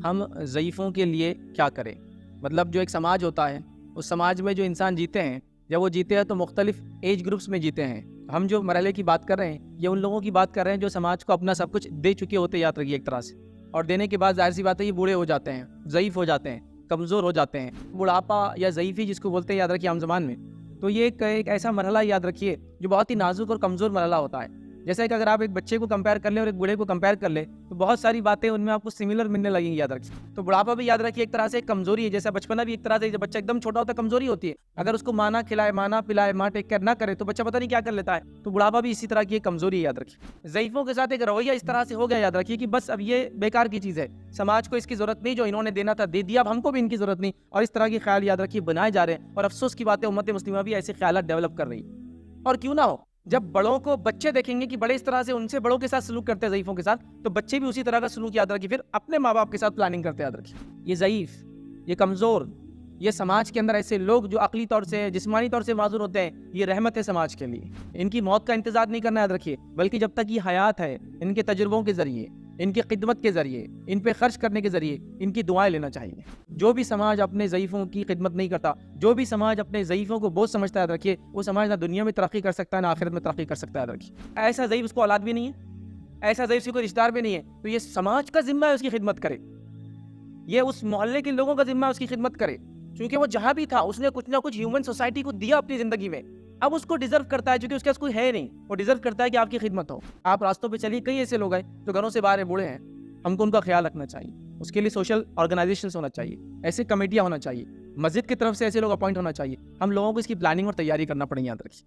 हम ज़ईफ़ों के लिए क्या करें? मतलब जो एक समाज होता है, उस समाज में जो इंसान जीते हैं, जब वो जीते हैं तो मुख्तलिफ़ एज ग्रुप्स में जीते हैं। हम जो मरहले की बात कर रहे हैं, ये उन लोगों की बात कर रहे हैं जो समाज को अपना सब कुछ दे चुके होते हैं, याद रखिए एक तरह से। और देने के बाद ज़ाहिर-सी बात है ये बूढ़े हो जाते हैं, ज़ईफ़ हो जाते हैं, कमज़ोर हो जाते हैं। बुढ़ापा या ज़ईफ़ी जिसको बोलते हैं, याद रखिए आम ज़बान में। तो ये एक ऐसा मरहला याद रखिए जो बहुत ही नाज़ुक और कमज़ोर मरहला होता है। जैसे कि अगर आप एक बच्चे को कंपेयर कर लें और एक बूढ़े को कंपेयर कर लें, तो बहुत सारी बातें उनमें आपको सिमिलर मिलने लगेंगी, याद रखिए। तो बुढ़ापा भी याद रखिए एक तरह से एक कमज़ोरी है, जैसा बचपना भी एक तरह से जब बच्चा एकदम छोटा होता है कमज़ोरी होती है। अगर उसको माँ ना खिलाए, माँ ना पिलाए, माँ टेक केयर ना करे तो बच्चा पता नहीं क्या कर लेता है। तो बुढ़ापा भी इसी तरह की एक कमज़ोरी है, याद रखिए। ज़ईफ़ों के साथ एक रवैया इस तरह से हो गया, याद रखिए कि बस अब ये बेकार की चीज़ है। समाज को इसकी ज़रूरत नहीं, जो इन्होंने देना था दे दिया, अब हमको भी इनकी ज़रूरत नहीं। और इस तरह के ख़्याल याद रखिए बनाए जा रहे हैं और अफ़सोस की बात है उम्मत मुस्लिमा भी ऐसे ख़्यालात डेवलप कर रही है। और क्यों ना हो, जब बड़ों को बच्चे देखेंगे कि बड़े इस तरह से उनसे बड़ों के साथ सलूक करते हैं ज़ईफ़ों के साथ, तो बच्चे भी उसी तरह का सलूक याद रखिए फिर अपने माँ-बाप के साथ प्लानिंग करते हैं, याद रखिए। ये ज़ईफ़, ये कमज़ोर, ये समाज के अंदर ऐसे लोग जो अक़ली तौर से, जिस्मानी तौर से माज़ूर होते हैं, ये रहमत है समाज के लिए। इनकी मौत का इंतज़ार नहीं करना, याद रखिए, बल्कि जब तक ये हयात है, इनके तजुर्बों के ज़रिए, इनकी खिदमत के ज़रिए, इन पे खर्च करने के ज़रिए इनकी दुआएँ लेना चाहिए। जो भी समाज अपने ज़ईफ़ों की खिदमत नहीं करता, जो भी समाज अपने ज़ईफ़ों को बोझ समझता है, याद रखिए, वो समाज ना दुनिया में तरक्की कर सकता है, ना आखिरत में तरक्की कर सकता है, याद रखिए। ऐसा ज़ईफ़ उसको औलाद भी नहीं है, ऐसा ज़ईफ़ उसको रिश्तेदार भी नहीं है, तो ये समाज का ज़िम्मा है उसकी खिदमत करे। ये उस मोहल्ले के लोगों का ज़िम्मा है उसकी खिदमत करे, क्योंकि वो जहाँ भी था उसने कुछ ना कुछ ह्यूमन सोसाइटी को दिया अपनी ज़िंदगी में। अब उसको डिज़र्व करता है, क्योंकि उसके पास कोई है नहीं, वो डिज़र्व करता है कि आपकी खिदमत हो। आप रास्तों पे चलिए, कई ऐसे लोग हैं जो घरों से बाहर हैं, बूढ़े हैं, हमको उनका ख्याल रखना चाहिए। उसके लिए सोशल ऑर्गेनाइजेशंस होना चाहिए, ऐसी कमेटियाँ होना चाहिए, मस्जिद की तरफ से ऐसे लोग अपॉइंट होना चाहिए। हम लोगों को इसकी प्लानिंग और तैयारी करना पड़ेगी, याद रखिए।